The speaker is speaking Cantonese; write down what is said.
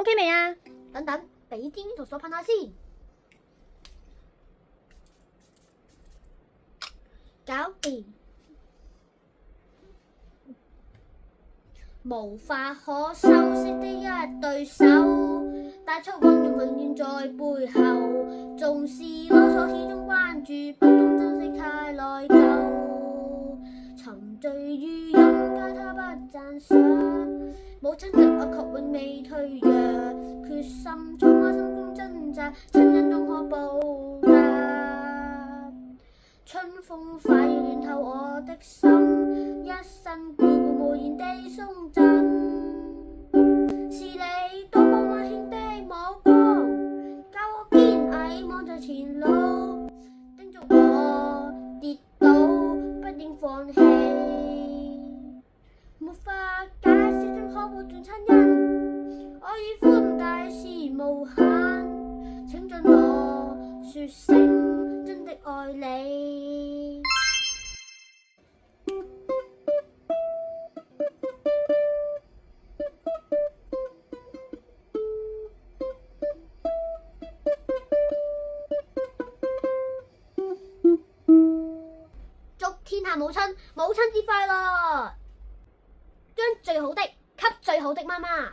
OK 未啊？等等，俾支煙頭索噴下先。搞掂。無法可修飾的一對手，帶出溫暖永遠在背後，重視囉嗦始終關注，不懂珍惜太內疚，沉醉於飲家他不讚賞，母親的愛卻永未退讓，決心衝開心中掙扎，親恩終可報答，春風快要暖透我的心，一生眷顧無言地送贈，是你多麼溫馨的目光，教我堅毅望着前路，叮囑我跌倒不應放棄，沒法解釋的可報盡親恩，愛與寬大是無限，請准我說聲真的愛你。祝天下母親母親節快樂！將最好的給最好的媽媽。